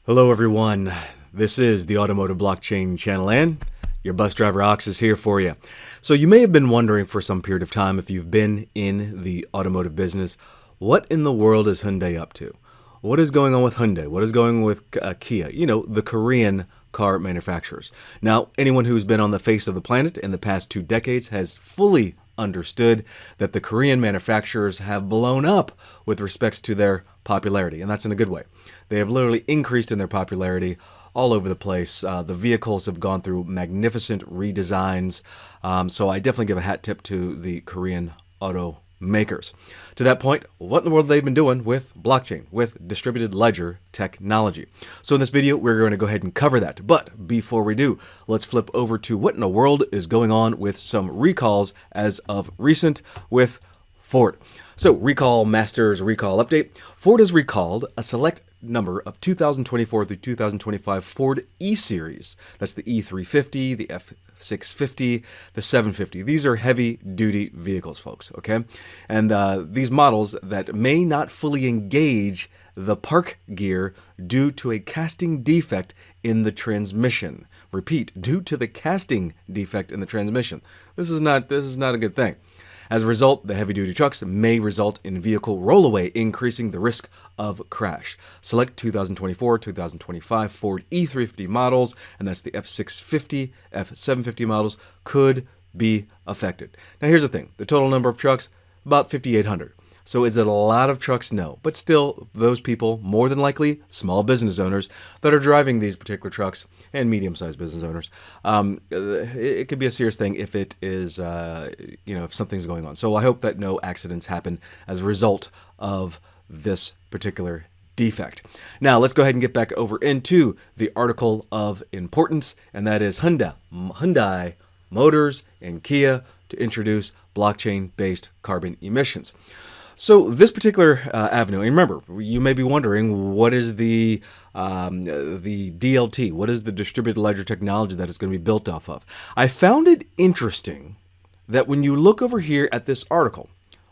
Hello everyone, this is the Automotive Blockchain channel and your bus driver Ox is here for you. So you may have been wondering for some period of time, if you've been in the automotive business, what in the world is Hyundai up to? What is going on with Hyundai? What is going on with Kia? You know, the Korean car manufacturers. Now, anyone who's been on the face of the planet in the past 2 decades has fully understood that the Korean manufacturers have blown up with respects to their popularity, and that's in a good way. They have literally increased in their popularity all over the place. The vehicles have gone through magnificent redesigns, so I definitely give a hat tip to the Korean automakers. To that point, what in the world have they been doing with blockchain, with distributed ledger technology? So in this video, we're going to go ahead and cover that. But before we do, let's flip over to what in the world is going on with some recalls as of recent with Ford. So recall masters recall update. Ford has recalled a select number of 2024 through 2025 Ford E-Series. That's the E350, the F650, the 750. These are heavy-duty vehicles, folks, okay? And these models that may not fully engage the park gear due to a casting defect in the transmission. Repeat, due to the casting defect in the transmission. This is not a good thing. As a result, the heavy-duty trucks may result in vehicle rollaway, increasing the risk of crash. Select 2024-2025 Ford E350 models, and that's the F650, F750 models, could be affected. Now here's the thing. The total number of trucks, about 5,800. So is it a lot of trucks? No. But still, those people, more than likely small business owners that are driving these particular trucks, and medium-sized business owners, it could be a serious thing if it is, if something's going on. So I hope that no accidents happen as a result of this particular defect. Now, let's go ahead and get back over into the article of importance, and that is Hyundai Motors and Kia to introduce blockchain-based carbon emissions. So this particular avenue, and remember, you may be wondering, what is the DLT? What is the distributed ledger technology that it's going to be built off of? I found it interesting that when you look over here at this article,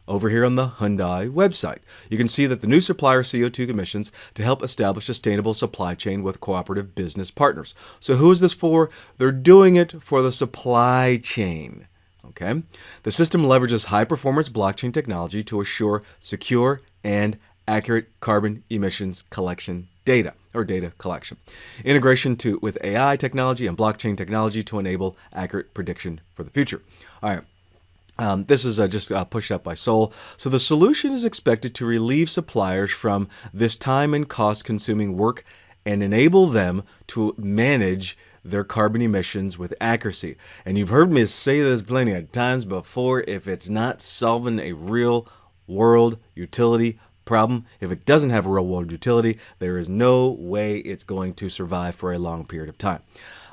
over here on the Hyundai website, you can see that the new supplier CO2 emissions to help establish a sustainable supply chain with cooperative business partners. So who is this for? They're doing it for the supply chain. Okay. The system leverages high-performance blockchain technology to assure secure and accurate carbon emissions collection data, or data collection. Integration with AI technology and blockchain technology to enable accurate prediction for the future. All right. This is just pushed up by Sol. So the solution is expected to relieve suppliers from this time and cost-consuming work and enable them to manage their carbon emissions with accuracy. And you've heard me say this plenty of times before, if it's not solving a real world utility problem, if it doesn't have a real world utility, there is no way it's going to survive for a long period of time.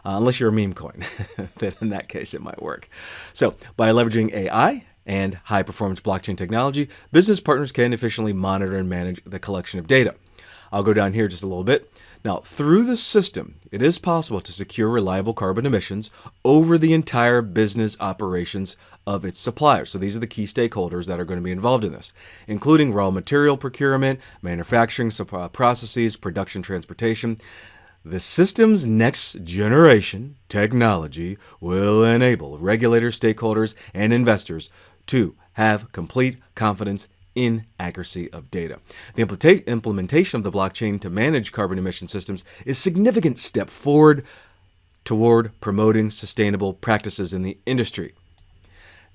Unless you're a meme coin, then in that case it might work. So by leveraging AI and high-performance blockchain technology, business partners can efficiently monitor and manage the collection of data. I'll go down here just a little bit. Now, through the system, it is possible to secure reliable carbon emissions over the entire business operations of its suppliers. So these are the key stakeholders that are going to be involved in this, including raw material procurement, manufacturing processes, production, transportation. The system's next generation technology will enable regulators, stakeholders, and investors to have complete confidence in accuracy of data. The implementation of the blockchain to manage carbon emission systems is a significant step forward toward promoting sustainable practices in the industry.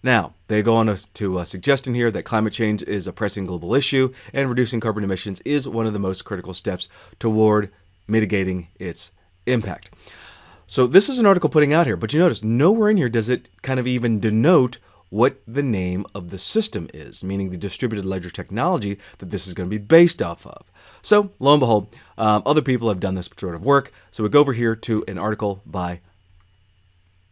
Now, they go on to suggest in here that climate change is a pressing global issue and reducing carbon emissions is one of the most critical steps toward mitigating its impact. So this is an article putting out here, but you notice nowhere in here does it kind of even denote what the name of the system is, meaning the distributed ledger technology that this is going to be based off of. So, lo and behold, other people have done this sort of work. So we go over here to an article by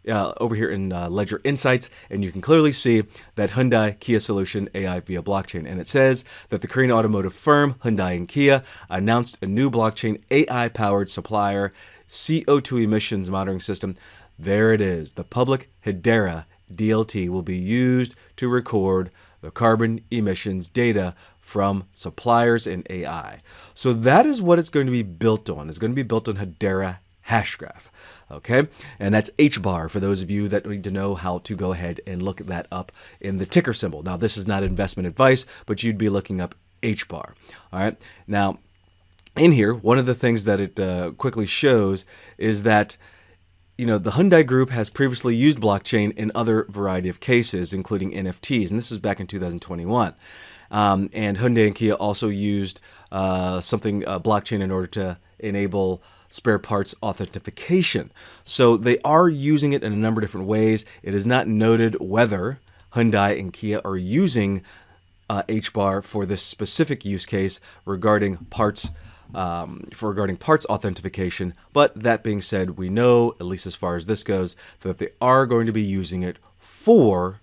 over here in Ledger Insights, and you can clearly see that Hyundai Kia solution AI via blockchain. And it says that the Korean automotive firm Hyundai and Kia announced a new blockchain AI-powered supplier CO2 emissions monitoring system. There it is. The public Hedera DLT will be used to record the carbon emissions data from suppliers and AI. So that is what it's going to be built on. It's going to be built on Hedera Hashgraph. Okay, and that's HBAR for those of you that need to know how to go ahead and look that up in the ticker symbol. Now, this is not investment advice, but you'd be looking up HBAR. All right, now in here, one of the things that it quickly shows is that the Hyundai Group has previously used blockchain in other variety of cases, including NFTs, and this is back in 2021. And Hyundai and Kia also used blockchain in order to enable spare parts authentication. So they are using it in a number of different ways. It is not noted whether Hyundai and Kia are using HBAR for this specific use case regarding parts authentication. But that being said, we know, at least as far as this goes, that they are going to be using it for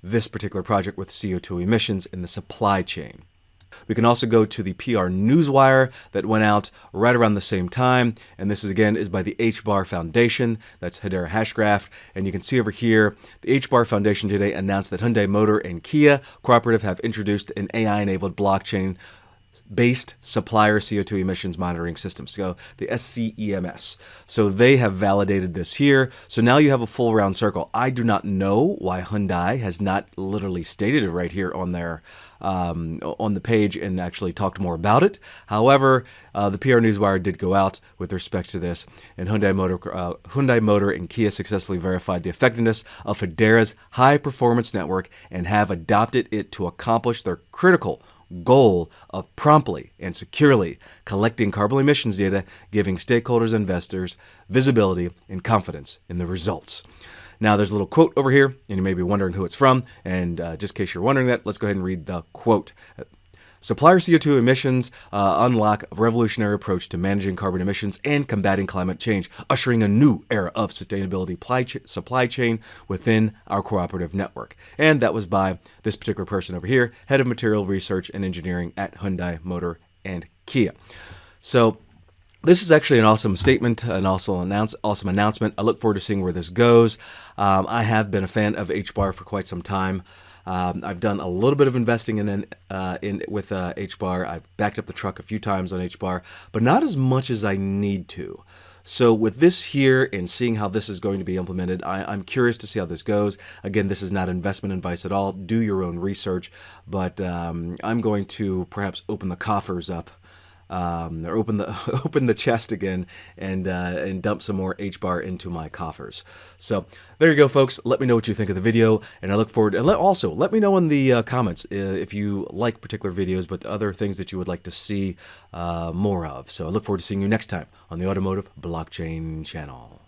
this particular project with CO2 emissions in the supply chain. We can also go to the PR Newswire that went out right around the same time, and this is by the HBAR Foundation. That's Hedera Hashgraph, and you can see over here the HBAR Foundation today announced that Hyundai Motor and Kia Cooperative have introduced an AI-enabled blockchain-based supplier CO2 emissions monitoring system, so the SCEMS. So they have validated this here. So now you have a full round circle. I do not know why Hyundai has not literally stated it right here on their on the page and actually talked more about it. However, the PR Newswire did go out with respect to this, and Hyundai Motor and Kia successfully verified the effectiveness of Hedera's high-performance network and have adopted it to accomplish their critical goal of promptly and securely collecting carbon emissions data, giving stakeholders and investors visibility and confidence in the results. Now, there's a little quote over here, and you may be wondering who it's from, and just in case you're wondering that, let's go ahead and read the quote. Supplier CO2 emissions unlock a revolutionary approach to managing carbon emissions and combating climate change, ushering a new era of sustainability supply chain within our cooperative network. And that was by this particular person over here, Head of Material Research and Engineering at Hyundai Motor and Kia. So this is actually an awesome statement and also an awesome announcement. I look forward to seeing where this goes. I have been a fan of HBAR for quite some time. I've done a little bit of investing with HBAR. I've backed up the truck a few times on HBAR, but not as much as I need to. So with this here and seeing how this is going to be implemented, I'm curious to see how this goes. Again, this is not investment advice at all. Do your own research, but I'm going to perhaps open the coffers up. Or open the chest again and dump some more HBAR into my coffers. So there you go, folks. Let me know what you think of the video, and I look forward. And also let me know in the comments if you like particular videos, but other things that you would like to see more of. So I look forward to seeing you next time on the Automotive Blockchain channel.